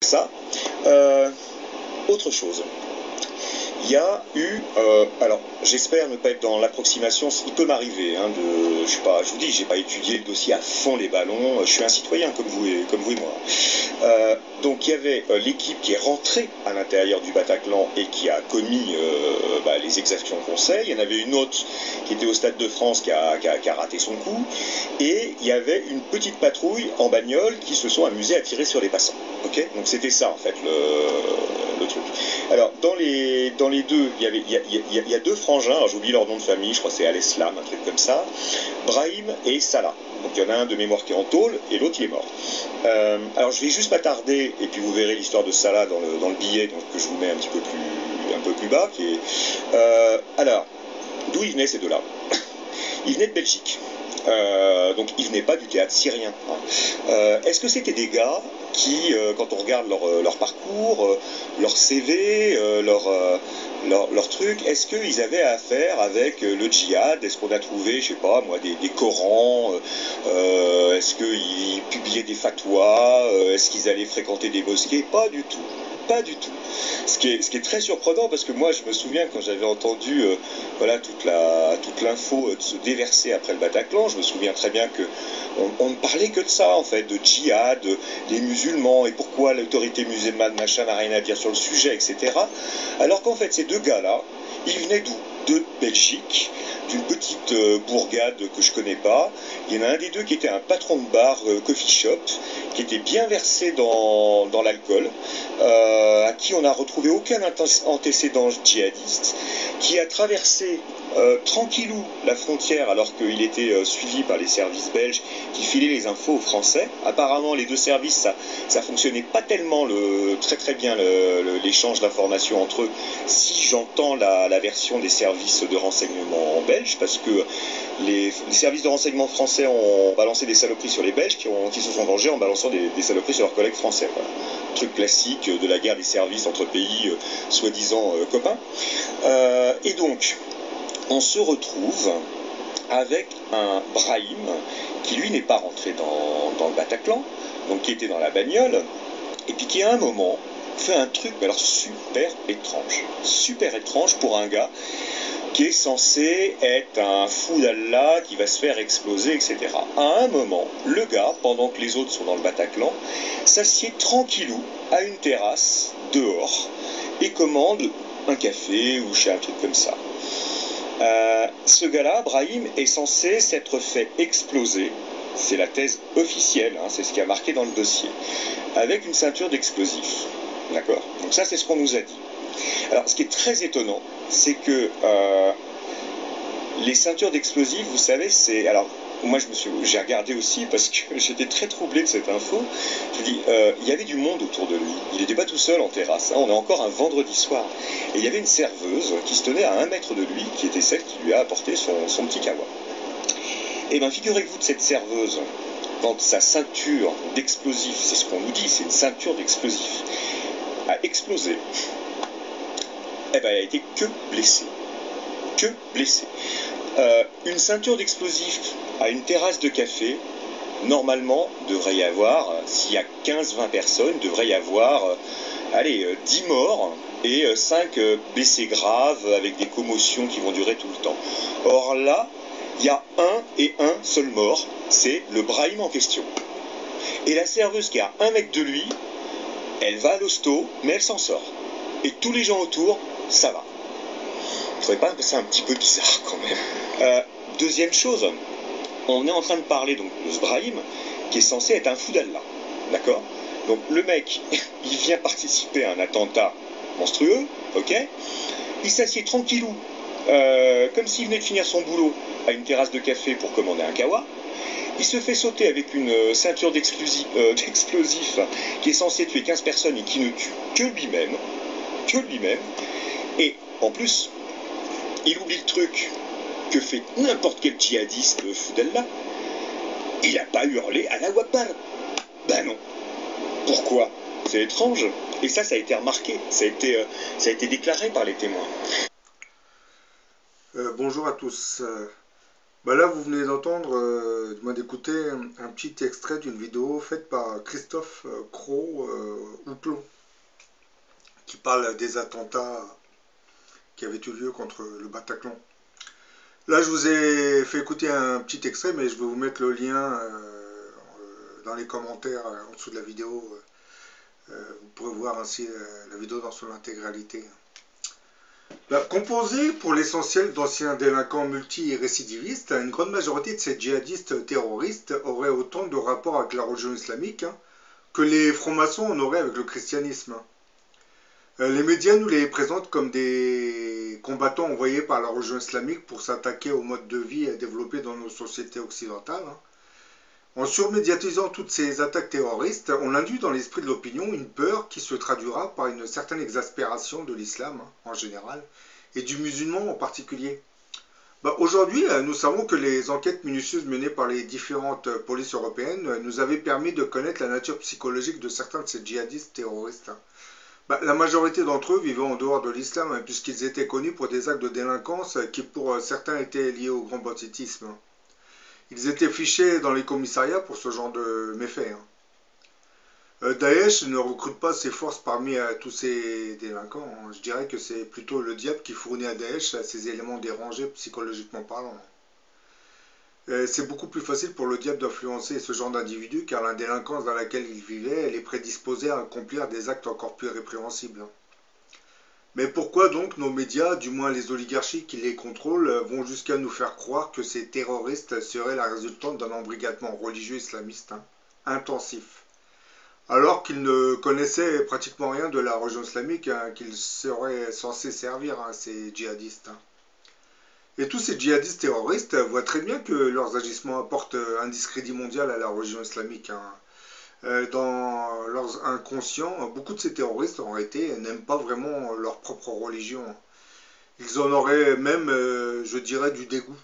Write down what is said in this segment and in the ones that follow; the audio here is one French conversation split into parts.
Ça. Autre chose. Il y a eu, alors j'espère ne pas être dans l'approximation, il peut m'arriver, hein, je sais pas, je vous dis, j'ai pas étudié le dossier à fond les ballons, je suis un citoyen comme vous et moi. Donc il y avait l'équipe qui est rentrée à l'intérieur du Bataclan et qui a commis les exactions de conseil. Il y en avait une autre qui était au Stade de France qui a raté son coup. Et il y avait une petite patrouille en bagnole qui se sont amusés à tirer sur les passants. Okay, donc c'était ça en fait le truc. Alors dans les deux, il y a deux frangins, alors j'oublie leur nom de famille, je crois que c'est Al-Islam, un truc comme ça, Brahim et Salah. Donc il y en a un de mémoire qui est en tôle et l'autre il est mort. Alors je vais juste m'attarder, et puis vous verrez l'histoire de Salah dans le billet donc, que je vous mets un peu plus bas. Alors, d'où ils venaient ces deux-là? Ils venaient de Belgique. Donc ils venaient pas du théâtre syrien. Est-ce que c'était des gars qui, quand on regarde leur parcours, leur CV, leur truc, est-ce qu'ils avaient affaire avec le djihad? Est-ce qu'on a trouvé, je sais pas moi, des Corans? Est-ce qu'ils publiaient des fatwas? Est-ce qu'ils allaient fréquenter des mosquées? Pas du tout. Pas du tout. Ce qui est très surprenant parce que moi je me souviens quand j'avais entendu toute l'info se déverser après le Bataclan, je me souviens très bien que on ne parlait que de ça en fait, de djihad, les musulmans et pourquoi l'autorité musulmane machin n'a rien à dire sur le sujet, etc. Alors qu'en fait ces deux gars-là, ils venaient d'où? De Belgique, d'une petite bourgade que je connais pas. Il y en a un des deux qui était un patron de bar, coffee shop, qui était bien versé dans l'alcool, à qui on n'a retrouvé aucun antécédent djihadiste, qui a traversé tranquillou la frontière alors qu'il était suivi par les services belges qui filaient les infos aux Français. Apparemment les deux services ça fonctionnait pas tellement très bien l'échange d'informations entre eux, si j'entends la version des services de renseignement belges, parce que les services de renseignement français ont balancé des saloperies sur les Belges qui se sont vengés en balançant des saloperies sur leurs collègues français. Voilà. Truc classique de la guerre des services entre pays soi-disant copains. Et donc on se retrouve avec un Brahim qui lui n'est pas rentré dans le Bataclan, donc qui était dans la bagnole, et puis qui à un moment fait un truc alors super étrange pour un gars qui est censé être un fou d'Allah qui va se faire exploser, etc. À un moment, le gars, pendant que les autres sont dans le Bataclan, s'assied tranquillou à une terrasse dehors et commande un café ou un truc comme ça. Ce gars-là, Brahim, est censé s'être fait exploser, c'est la thèse officielle, hein, c'est ce qui a marqué dans le dossier, avec une ceinture d'explosifs. D'accord? Donc ça, c'est ce qu'on nous a dit. Alors, ce qui est très étonnant, c'est que les ceintures d'explosifs, vous savez, c'est... Alors, moi, j'ai regardé aussi parce que j'étais très troublé de cette info. Je dis, il y avait du monde autour de lui. Il n'était pas tout seul en terrasse. Hein. On est encore un vendredi soir. Et il y avait une serveuse qui se tenait à 1 mètre de lui, qui était celle qui lui a apporté son petit kawa. Eh bien, figurez-vous de cette serveuse, quand sa ceinture d'explosifs, c'est ce qu'on nous dit, c'est une ceinture d'explosifs, a explosé, eh ben, elle a été que blessée. Que blessée. Une ceinture d'explosifs à une terrasse de café, normalement, devrait y avoir, s'il y a 15-20 personnes, devrait y avoir, 10 morts et 5 blessés graves avec des commotions qui vont durer tout le temps. Or là, il y a un seul mort, c'est le Brahim en question. Et la serveuse qui est à 1 mètre de lui, elle va à l'hosto, mais elle s'en sort. Et tous les gens autour, ça va. Vous trouvez pas que c'est un petit peu bizarre quand même? Deuxième chose, on est en train de parler donc de ce Brahim qui est censé être un fou d'Allah. D'accord? Donc le mec, il vient participer à un attentat monstrueux, ok? Il s'assied tranquillou, comme s'il venait de finir son boulot, à une terrasse de café pour commander un kawa. Il se fait sauter avec une ceinture d'explosifs qui est censée tuer 15 personnes et qui ne tue que lui-même. Et en plus, il oublie le truc que fait n'importe quel djihadiste fou d'Allah. Il n'a pas hurlé à la Akbar. Ben non. Pourquoi? C'est étrange. Et ça a été remarqué. Ça a été déclaré par les témoins. Bonjour à tous. Bah là, vous venez d'entendre, d'écouter un petit extrait d'une vidéo faite par Christophe Houplon, qui parle des attentats qui avaient eu lieu contre le Bataclan. Là, je vous ai fait écouter un petit extrait, mais je vais vous mettre le lien dans les commentaires en dessous de la vidéo. Vous pourrez voir ainsi la vidéo dans son intégralité. Composée pour l'essentiel d'anciens délinquants multi-récidivistes, une grande majorité de ces djihadistes terroristes auraient autant de rapports avec la religion islamique que les francs-maçons en auraient avec le christianisme. Les médias nous les présentent comme des combattants envoyés par la religion islamique pour s'attaquer au mode de vie développé dans nos sociétés occidentales. En surmédiatisant toutes ces attaques terroristes, on induit dans l'esprit de l'opinion une peur qui se traduira par une certaine exaspération de l'islam en général et du musulman en particulier. Aujourd'hui, nous savons que les enquêtes minutieuses menées par les différentes polices européennes nous avaient permis de connaître la nature psychologique de certains de ces djihadistes terroristes. La majorité d'entre eux vivaient en dehors de l'islam, puisqu'ils étaient connus pour des actes de délinquance qui pour certains étaient liés au grand banditisme. Ils étaient fichés dans les commissariats pour ce genre de méfaits. Daesh ne recrute pas ses forces parmi tous ces délinquants. Je dirais que c'est plutôt le diable qui fournit à Daesh ces éléments dérangés psychologiquement parlant. C'est beaucoup plus facile pour le diable d'influencer ce genre d'individus car la délinquance dans laquelle il vivait, elle est prédisposée à accomplir des actes encore plus répréhensibles. Mais pourquoi donc nos médias, du moins les oligarchies qui les contrôlent, vont jusqu'à nous faire croire que ces terroristes seraient la résultante d'un embrigadement religieux islamiste intensif, alors qu'ils ne connaissaient pratiquement rien de la religion islamique qu'ils seraient censés servir à ces djihadistes. Et tous ces djihadistes terroristes voient très bien que leurs agissements apportent un discrédit mondial à la religion islamique. Dans leurs inconscients, beaucoup de ces terroristes en réalité n'aiment pas vraiment leur propre religion. Ils en auraient même, je dirais, du dégoût.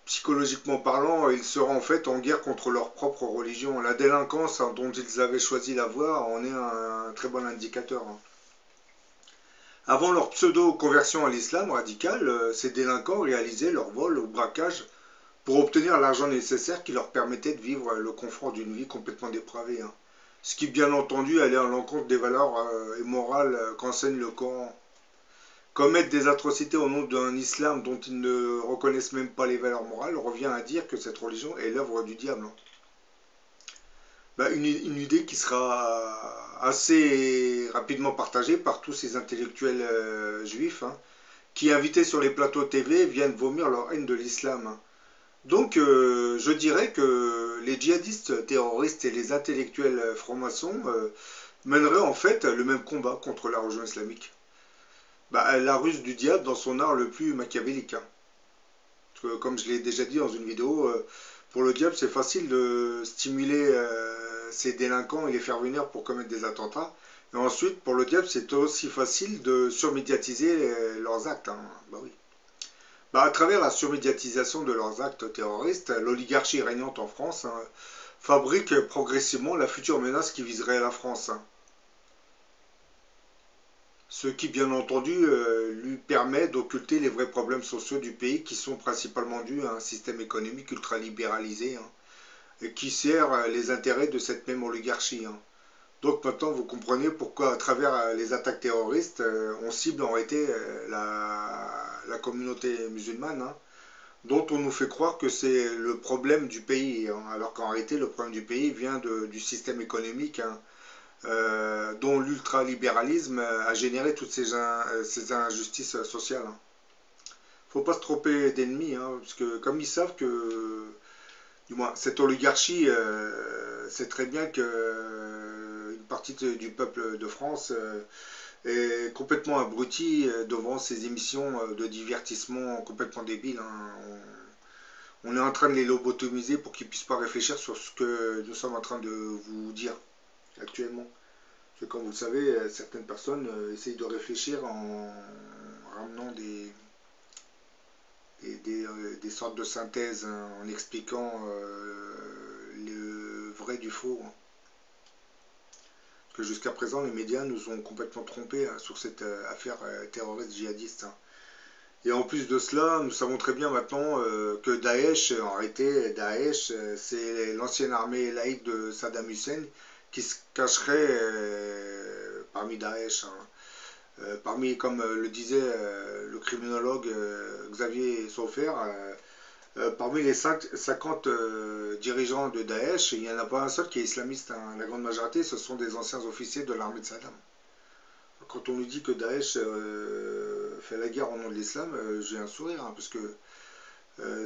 Psychologiquement parlant, ils seraient en fait en guerre contre leur propre religion. La délinquance dont ils avaient choisi la voie en est un très bon indicateur. Avant leur pseudo-conversion à l'islam radical, ces délinquants réalisaient leur vol au braquage pour obtenir l'argent nécessaire qui leur permettait de vivre le confort d'une vie complètement dépravée. Ce qui, bien entendu, allait à l'encontre des valeurs et morales qu'enseigne le Coran. Commettre des atrocités au nom d'un islam dont ils ne reconnaissent même pas les valeurs morales revient à dire que cette religion est l'œuvre du diable. Une idée qui sera assez rapidement partagée par tous ces intellectuels juifs qui, invités sur les plateaux TV, viennent vomir leur haine de l'islam. Donc, je dirais que les djihadistes terroristes et les intellectuels francs-maçons mèneraient en fait le même combat contre la religion islamique. La ruse du diable dans son art le plus machiavélique. Parce que, comme je l'ai déjà dit dans une vidéo, pour le diable, c'est facile de stimuler ces délinquants et les faire venir pour commettre des attentats. Et ensuite, pour le diable, c'est aussi facile de surmédiatiser leurs actes. Oui. À travers la surmédiatisation de leurs actes terroristes, l'oligarchie régnante en France fabrique progressivement la future menace qui viserait la France. Ce qui, bien entendu, lui permet d'occulter les vrais problèmes sociaux du pays qui sont principalement dus à un système économique ultralibéralisé et qui sert les intérêts de cette même oligarchie. Donc maintenant, vous comprenez pourquoi, à travers les attaques terroristes, on cible en réalité la communauté musulmane, dont on nous fait croire que c'est le problème du pays, alors qu'en réalité, le problème du pays vient du système économique, dont l'ultralibéralisme a généré toutes ces injustices sociales. Il ne faut pas se tromper d'ennemis, parce que comme ils savent que, du moins, cette oligarchie sait très bien que une partie du peuple de France est complètement abruti devant ces émissions de divertissement complètement débiles. On est en train de les lobotomiser pour qu'ils ne puissent pas réfléchir sur ce que nous sommes en train de vous dire actuellement. Parce que comme vous le savez, certaines personnes essayent de réfléchir en ramenant des sortes de synthèses, en expliquant le vrai du faux. Parce que jusqu'à présent, les médias nous ont complètement trompés sur cette affaire terroriste djihadiste. Et en plus de cela, nous savons très bien maintenant que Daesh, en réalité, Daesh, c'est l'ancienne armée laïque de Saddam Hussein qui se cacherait parmi Daesh, hein. Parmi, comme le disait le criminologue Xavier Saufer, parmi les 50 dirigeants de Daesh, il n'y en a pas un seul qui est islamiste, hein. La grande majorité, ce sont des anciens officiers de l'armée de Saddam. Quand on nous dit que Daesh fait la guerre au nom de l'islam, j'ai un sourire, hein, parce que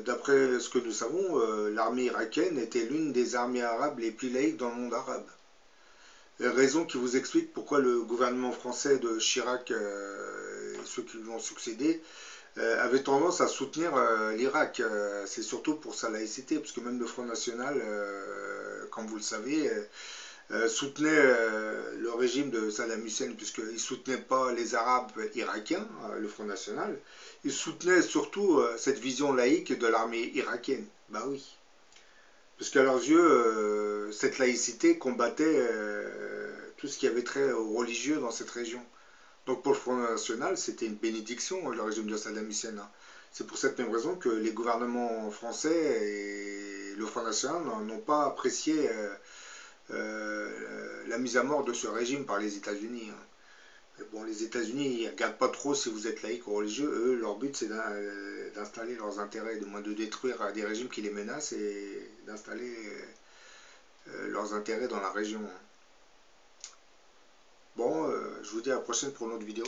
d'après ce que nous savons, l'armée irakienne était l'une des armées arabes les plus laïques dans le monde arabe. Raison qui vous explique pourquoi le gouvernement français de Chirac et ceux qui lui ont succédé avaient tendance à soutenir l'Irak. C'est surtout pour sa laïcité, parce que même le Front National, comme vous le savez, soutenait le régime de Saddam Hussein, puisqu'il ne soutenait pas les Arabes irakiens, le Front National, il soutenait surtout cette vision laïque de l'armée irakienne. Bah oui. Parce qu'à leurs yeux, cette laïcité combattait tout ce qui avait trait aux religieux dans cette région. Donc pour le Front National, c'était une bénédiction, le régime de Saddam Hussein, hein. C'est pour cette même raison que les gouvernements français et le Front National n'ont pas apprécié la mise à mort de ce régime par les États-Unis, hein. Mais bon, les États-Unis, ils ne regardent pas trop si vous êtes laïque ou religieux. Eux, leur but, c'est d'installer leurs intérêts, de moins de détruire des régimes qui les menacent et d'installer leurs intérêts dans la région. Bon, je vous dis à la prochaine pour une autre vidéo.